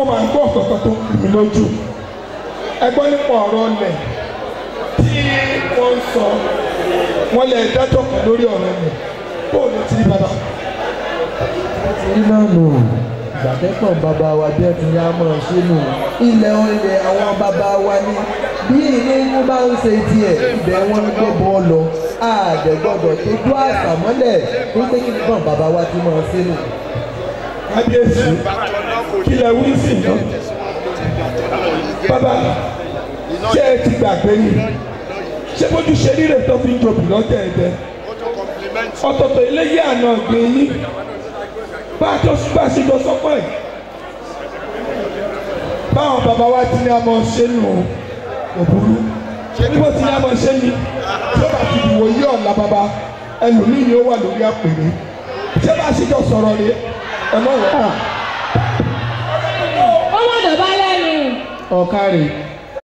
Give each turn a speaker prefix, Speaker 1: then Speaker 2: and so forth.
Speaker 1: wà ń gbọ́ ọ̀kọ̀ọ̀kan tó kù mí lójú ẹgbọ́n nípa ọ̀rọ̀ ọ̀lẹ̀ tí wọ́n ń sọ wọ́n lè dájọ́ kan lórí ọ̀rọ̀ ọ̀lẹ̀ bóòlù tí bàbá.
Speaker 2: iná nù ìgbàkẹ́kọ̀ọ́ bàbá wa bí ẹ ti yá mọ́ ọ sínú ilẹ̀ àwọn bàbá wa ní bí ilé inú bá ń ṣe tiẹ̀ ibẹ̀ wọ́n ń gbé bọ́ lọ àdẹ̀gbọ́dọ̀ tó dú àṣà mọ́lẹ̀ tó gbé kí nǹkan bàbá wa ti mọ́ ọ sínú.
Speaker 1: kábíyèsí kí lẹ wí sí iná bàbá ṣé ẹ ti gbàgbé ni ṣé bójú ṣe rírè tó fi ń jòbì lọ́tẹ̀ ẹ̀dẹ́ ọ̀tọ̀tọ̀ eléyìí àná ọ̀gbìn yín bá a ṣe jọ sọ́pọ̀ ẹ̀ báwọn bàbá wa ti ní a máa ṣe nù òbúrú bí wọ́n ti ní a máa ṣe ní tí ó bá ti dìwò yí ọ̀la bàbá ẹlòmíì ni ó wà lórí àpèrè ṣé bá a ṣe jọ sọ̀rọ̀ ni ẹ má wọ̀ ọ́.
Speaker 3: ó wọ́n dọ̀bálẹ̀ ni.
Speaker 2: ọ̀kárì.